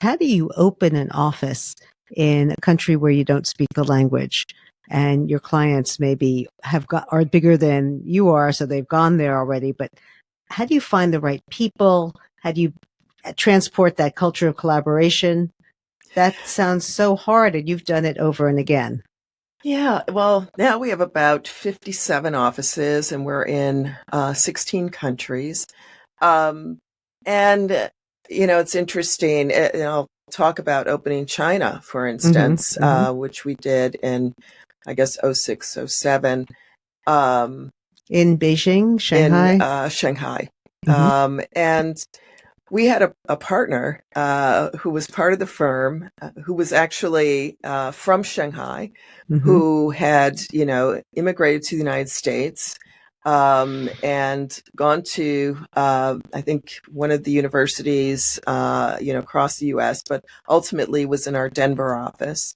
how do you open an office in a country where you don't speak the language and your clients maybe are bigger than you are, so they've gone there already, but how do you find the right people? How do you transport that culture of collaboration? That sounds so hard, and you've done it over and again. Yeah, well, now we have about 57 offices and we're in 16 countries. Um, and, it's interesting. I'll talk about opening China, for instance, which we did in, I guess, '06, '07. In Beijing, Shanghai? In Shanghai. And we had a partner who was part of the firm, who was actually from Shanghai, who had, immigrated to the United States and gone to, I think, one of the universities, across the U.S., but ultimately was in our Denver office.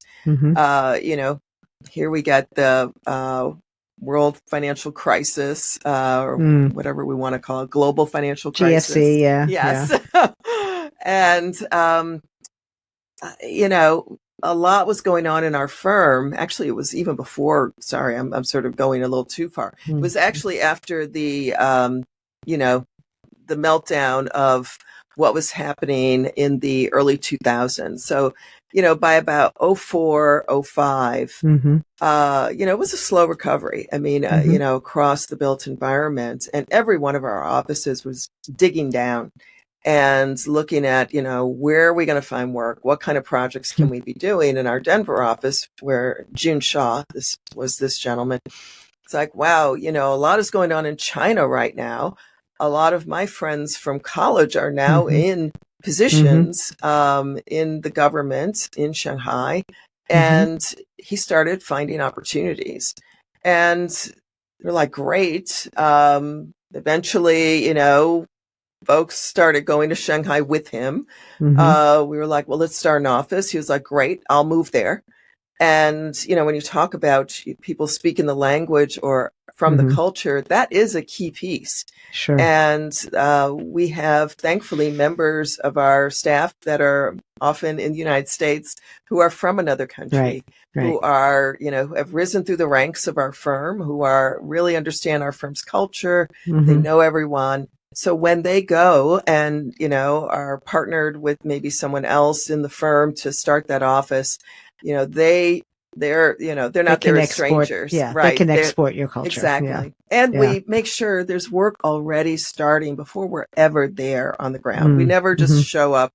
Here we got the world financial crisis, or whatever we want to call it, global financial crisis. GFC, yeah. Yes. Yeah. And, a lot was going on in our firm. Actually, it was even before, sorry, I'm sort of going a little too far. It was actually after the meltdown of what was happening in the early 2000s. So, by about '04, '05, it was a slow recovery. I mean, across the built environment, and every one of our offices was digging down and looking at, where are we going to find work? What kind of projects can we be doing? In our Denver office, where June Shaw, this gentleman, it's like, wow, a lot is going on in China right now. A lot of my friends from college are now in positions in the government in Shanghai. And he started finding opportunities. And they're like, great. Eventually, folks started going to Shanghai with him. We were like, well, let's start an office. He was like, great, I'll move there. And, when you talk about people speaking the language or from the culture, that is a key piece. Sure. And we have, thankfully, members of our staff that are often in the United States who are from another country, who are, who have risen through the ranks of our firm, who are really understand our firm's culture. They know everyone. So when they go and, are partnered with maybe someone else in the firm to start that office, they're not there as strangers. Yeah, right. They can export your culture. Exactly. Yeah. And we make sure there's work already starting before we're ever there on the ground. We never just show up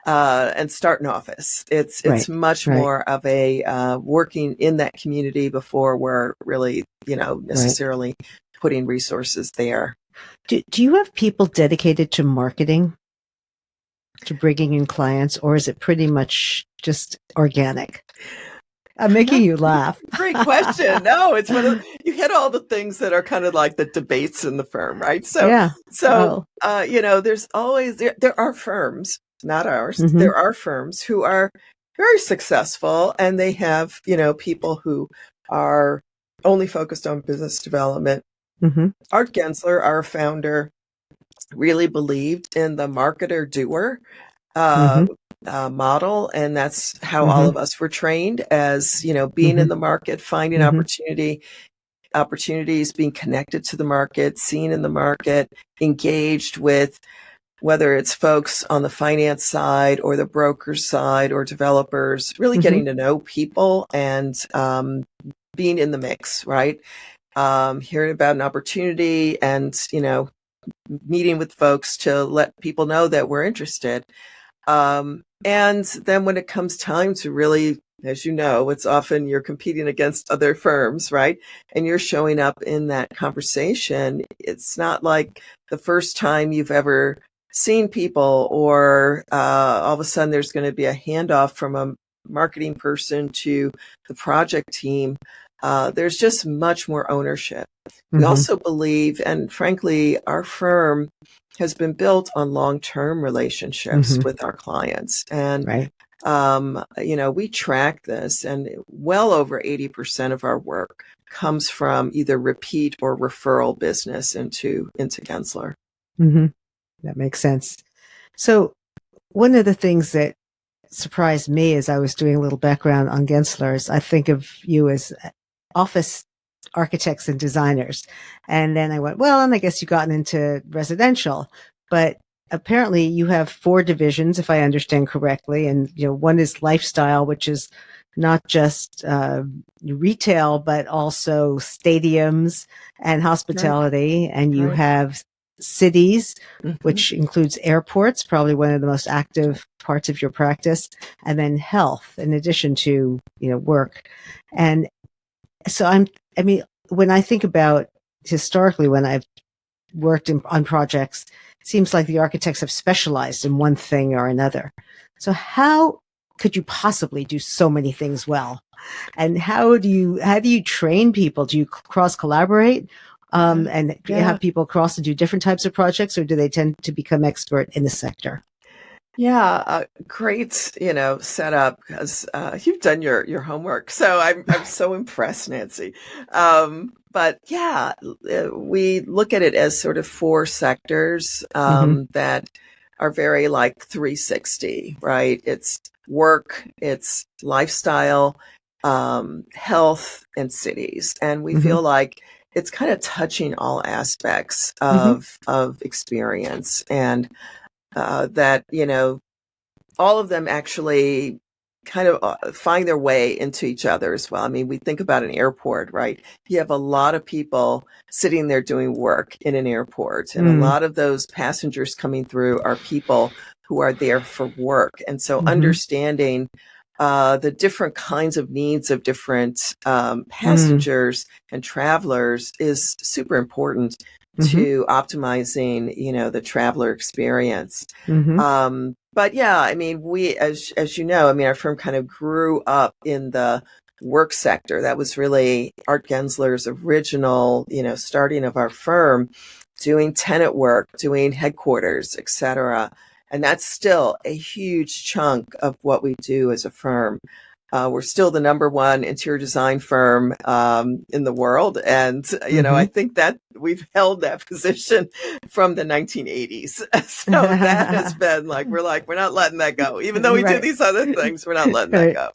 and start an office. It's much more of a working in that community before we're really, necessarily putting resources there. Do you have people dedicated to marketing, to bringing in clients, or is it pretty much just organic? I'm making you laugh. Great question. No, it's you hit all the things that are kind of like the debates in the firm, right? So, there's always, there are firms, not ours. There are firms who are very successful and they have, people who are only focused on business development. Art Gensler, our founder, really believed in the marketer doer model, and that's how all of us were trained as, being in the market, finding opportunities, being connected to the market, seen in the market, engaged with whether it's folks on the finance side or the broker side or developers, really getting to know people and being in the mix, right? Hearing about an opportunity and, meeting with folks to let people know that we're interested. And then when it comes time to really, as you know, it's often you're competing against other firms, right? And you're showing up in that conversation. It's not like the first time you've ever seen people or all of a sudden there's going to be a handoff from a marketing person to the project team. There's just much more ownership. We also believe, and frankly, our firm has been built on long-term relationships with our clients. And, we track this, and well over 80% of our work comes from either repeat or referral business into Gensler. That makes sense. So one of the things that surprised me as I was doing a little background on Genslers. I think of you as office architects and designers. And then I went, well, and I guess you've gotten into residential, but apparently you have 4 divisions, if I understand correctly. And, one is lifestyle, which is not just retail, but also stadiums and hospitality. Right. And you have cities, which includes airports, probably one of the most active parts of your practice, and then health, in addition to, work. And so when I think about historically, when I've worked on projects, it seems like the architects have specialized in one thing or another. So how could you possibly do so many things well? And how do you train people? Do you cross collaborate? And have people cross and do different types of projects, or do they tend to become expert in the sector? Yeah, great, setup, because you've done your homework. So I'm so impressed, Nancy. But yeah, we look at it as sort of 4 sectors that are very like 360, right? It's work, it's lifestyle, health, and cities, and we feel like it's kind of touching all aspects of experience, and that, all of them actually kind of find their way into each other as well. I mean, we think about an airport, right? You have a lot of people sitting there doing work in an airport, and a lot of those passengers coming through are people who are there for work. And so understanding the different kinds of needs of different passengers and travelers is super important to optimizing, the traveler experience. But yeah, I mean, we, as you know, I mean, our firm kind of grew up in the work sector. That was really Art Gensler's original, starting of our firm, doing tenant work, doing headquarters, et cetera. And that's still a huge chunk of what we do as a firm. We're still the #1 interior design firm in the world. And, I think that we've held that position from the 1980s. So that has been we're not letting that go. Even though we do these other things, we're not letting that go.